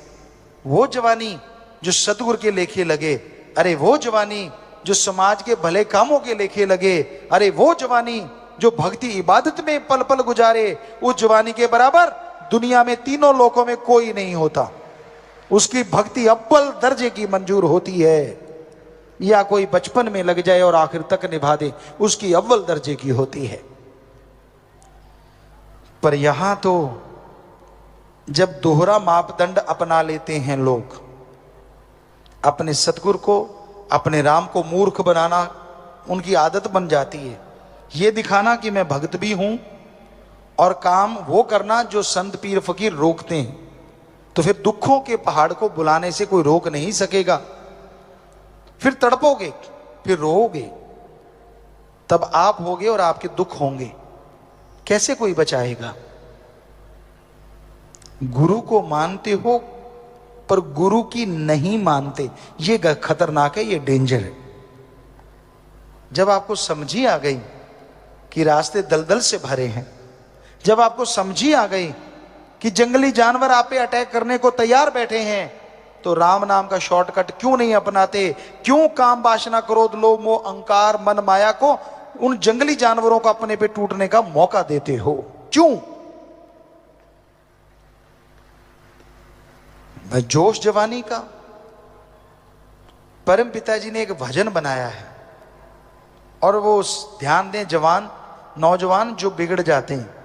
वो जवानी जो सतगुरु के लेखे लगे, अरे वो जवानी जो समाज के भले कामों के लेखे लगे, अरे वो जवानी जो भक्ति इबादत में पल पल गुजारे, उस जवानी के बराबर दुनिया में तीनों लोकों में कोई नहीं होता। उसकी भक्ति अव्वल दर्जे की मंजूर होती है, या कोई बचपन में लग जाए और आखिर तक निभा दे, उसकी अव्वल दर्जे की होती है। पर यहां तो जब दोहरा मापदंड अपना लेते हैं लोग, अपने सतगुरु को, अपने राम को मूर्ख बनाना उनकी आदत बन जाती है। ये दिखाना कि मैं भक्त भी हूं, और काम वो करना जो संत पीर फकीर रोकते हैं। तो फिर दुखों के पहाड़ को बुलाने से कोई रोक नहीं सकेगा। फिर तड़पोगे, फिर रोओगे, तब आप होगे और आपके दुख होंगे। कैसे कोई बचाएगा? गुरु को मानते हो पर गुरु की नहीं मानते, ये खतरनाक है, ये डेंजर है। जब आपको समझी आ गई कि रास्ते दलदल से भरे हैं, जब आपको समझी आ गई कि जंगली जानवर आप पे अटैक करने को तैयार बैठे हैं, तो राम नाम का शॉर्टकट क्यों नहीं अपनाते? क्यों काम वासना क्रोध लोभ मोह अहंकार मन माया को, उन जंगली जानवरों को अपने पे टूटने का मौका देते हो? क्यों? जोश जवानी का। परम पिताजी ने एक भजन बनाया है, और वो ध्यान दें, जवान नौजवान जो बिगड़ जाते हैं,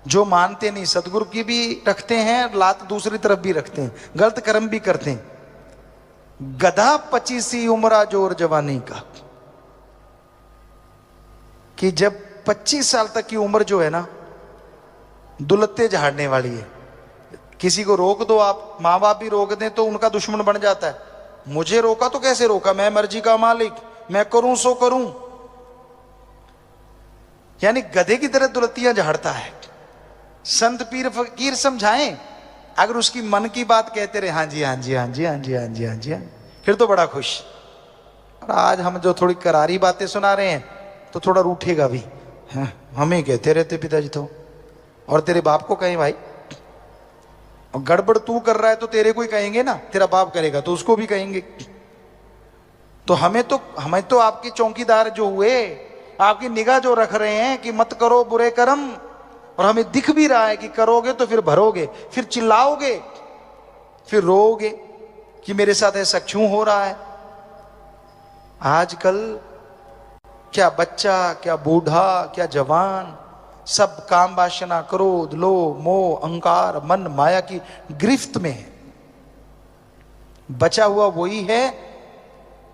जो मानते नहीं, सतगुरु की भी रखते हैं, लात दूसरी तरफ भी रखते हैं, गलत कर्म भी करते हैं। गधा 25 उम्रा जोर जवानी का। कि जब 25 साल तक की उम्र जो है ना, दुलत्ते झाड़ने वाली है। किसी को रोक दो आप, माँ बाप भी रोक दें तो उनका दुश्मन बन जाता है। मुझे रोका तो कैसे रोका, मैं मर्जी का मालिक, मैं करूं सो करूं। यानी गधे की तरह दुलत्तियां झाड़ता है। संत पीर फकीर समझाएं, अगर उसकी मन की बात कहते रहे, हाँ जी हाँ जी हाँ जी हाँ जी हाँ जी हाँ जी, फिर तो बड़ा खुश। और आज हम जो थोड़ी करारी बातें सुना रहे हैं तो थोड़ा रूठेगा भी, हाँ, हमें कहते रहते पिताजी तो, और तेरे बाप को कहें भाई, और गड़बड़ तू कर रहा है तो तेरे को ही कहेंगे ना, तेरा बाप करेगा तो उसको भी कहेंगे। तो हमें तो आपके चौकीदार जो हुए, आपकी निगाह जो रख रहे हैं कि मत करो बुरे कर्म, और हमें दिख भी रहा है कि करोगे तो फिर भरोगे, फिर चिल्लाओगे, फिर रोओगे कि मेरे साथ ऐसा क्यों हो रहा है। आजकल क्या बच्चा, क्या बूढ़ा, क्या जवान, सब काम वासना, क्रोध, लोभ, मोह, अहंकार, मन, माया की गिरफ्त में है। बचा हुआ वही है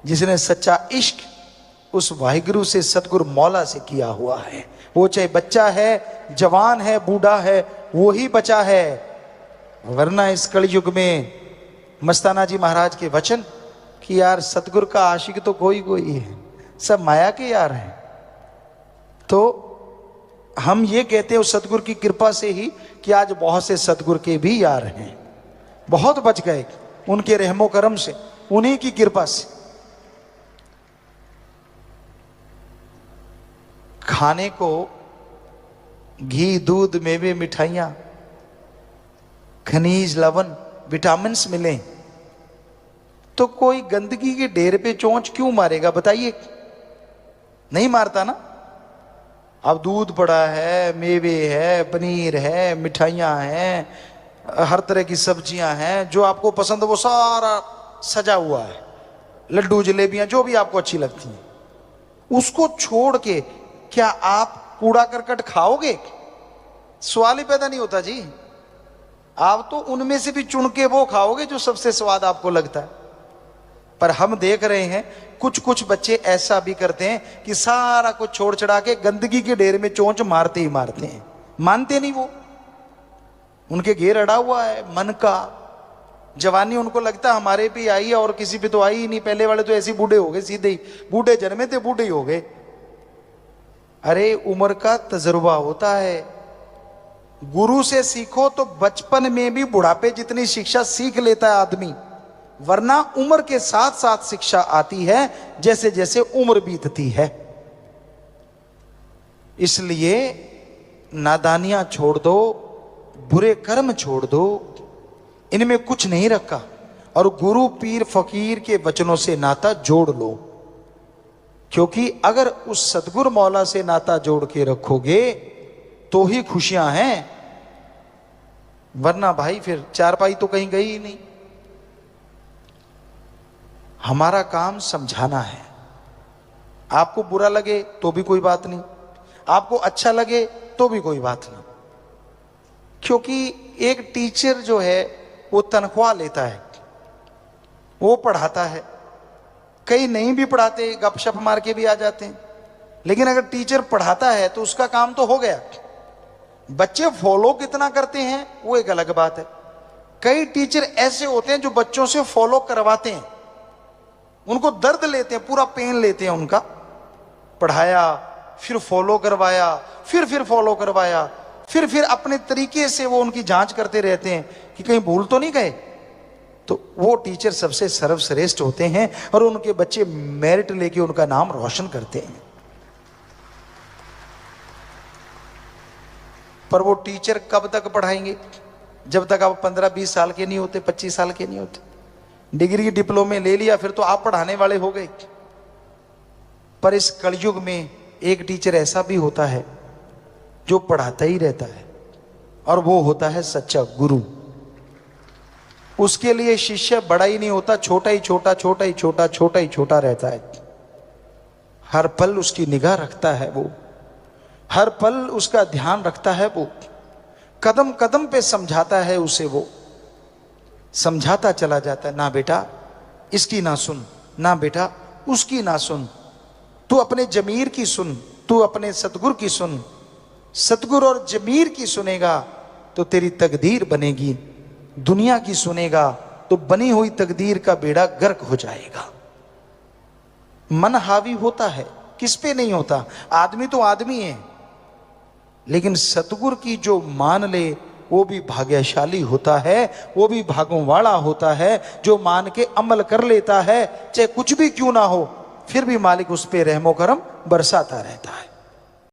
जिसने सच्चा इश्क उस वाहिगुरु से, सतगुरु मौला से किया हुआ है। वो चाहे बच्चा है, जवान है, बूढ़ा है, वो ही बचा है। वरना इस कलयुग में मस्ताना जी महाराज के वचन कि यार सतगुरु का आशिक तो कोई कोई है, सब माया के यार हैं। तो हम ये कहते हैं उस सतगुरु की कृपा से ही कि आज बहुत से सतगुरु के भी यार हैं, बहुत बच गए उनके रहमो करम से, उन्हीं की कृपा से। खाने को घी, दूध, मेवे, मिठाइयां, खनिज, लवण, विटामिन्स मिले तो कोई गंदगी के ढेर पे चोंच क्यों मारेगा बताइए? नहीं मारता ना। अब दूध पड़ा है, मेवे है, पनीर है, मिठाइयां हैं, हर तरह की सब्जियां हैं, जो आपको पसंद वो सारा सजा हुआ है, लड्डू, जलेबियां, जो भी आपको अच्छी लगती हैं, उसको छोड़ के क्या आप कूड़ा करकट खाओगे? सवाल ही पैदा नहीं होता जी। आप तो उनमें से भी चुन के वो खाओगे जो सबसे स्वाद आपको लगता है। पर हम देख रहे हैं कुछ कुछ बच्चे ऐसा भी करते हैं कि सारा कुछ छोड़ चढ़ा के गंदगी के ढेर में चोंच मारते ही मारते हैं। मानते नहीं वो, उनके घेर अड़ा हुआ है मन का। जवानी उनको लगता है हमारे पे आई है और किसी पे तो आई ही नहीं, पहले वाले तो ऐसे बूढ़े हो गए, सीधे ही बूढ़े जन्मे थे बूढ़े ही हो गए। अरे उम्र का तजुर्बा होता है, गुरु से सीखो तो बचपन में भी बुढ़ापे जितनी शिक्षा सीख लेता है आदमी, वरना उम्र के साथ साथ शिक्षा आती है जैसे जैसे उम्र बीतती है। इसलिए नादानियां छोड़ दो, बुरे कर्म छोड़ दो, इनमें कुछ नहीं रखा, और गुरु पीर फकीर के वचनों से नाता जोड़ लो। क्योंकि अगर उस सतगुरु मौला से नाता जोड़ के रखोगे तो ही खुशियां हैं, वरना भाई फिर चारपाई तो कहीं गई ही नहीं। हमारा काम समझाना है। आपको बुरा लगे तो भी कोई बात नहीं, आपको अच्छा लगे तो भी कोई बात नहीं। क्योंकि एक टीचर जो है वो तनख्वाह लेता है, वो पढ़ाता है। कई नहीं भी पढ़ाते, गपशप मार के भी आ जाते हैं, लेकिन अगर टीचर पढ़ाता है तो उसका काम तो हो गया। बच्चे फॉलो कितना करते हैं वो एक अलग बात है। कई टीचर ऐसे होते हैं जो बच्चों से फॉलो करवाते हैं, उनको दर्द लेते हैं, पूरा पेन लेते हैं उनका। पढ़ाया, फिर फॉलो करवाया, फिर फॉलो करवाया, फिर अपने तरीके से वो उनकी जांच करते रहते हैं कि कहीं भूल तो नहीं गए। तो वो टीचर सबसे सर्वश्रेष्ठ होते हैं और उनके बच्चे मेरिट लेके उनका नाम रोशन करते हैं। पर वो टीचर कब तक पढ़ाएंगे? जब तक आप 15-20 साल के नहीं होते, 25 साल के नहीं होते। डिग्री डिप्लोमे ले लिया फिर तो आप पढ़ाने वाले हो गए। पर इस कलयुग में एक टीचर ऐसा भी होता है जो पढ़ाता ही रहता है, और वो होता है सच्चा गुरु। उसके लिए शिष्य बड़ा ही नहीं होता, छोटा ही छोटा, छोटा ही छोटा, छोटा ही छोटा रहता है। हर पल उसकी निगाह रखता है वो, हर पल उसका ध्यान रखता है वो, कदम कदम पे समझाता है उसे, वो समझाता चला जाता है। ना बेटा इसकी ना सुन, ना बेटा उसकी ना सुन, तू अपने जमीर की सुन, तू अपने सतगुरु की सुन, सतगुरु और जमीर की सुनेगा तो तेरी तकदीर बनेगी, दुनिया की सुनेगा तो बनी हुई तकदीर का बेड़ा गर्क हो जाएगा। मन हावी होता है, किस पे नहीं होता? आदमी तो आदमी है, लेकिन सतगुरु की जो मान ले वो भी भाग्यशाली होता है, वो भी भागों वाला होता है, जो मान के अमल कर लेता है, चाहे कुछ भी क्यों ना हो फिर भी मालिक उस पे रहमो करम बरसाता रहता है।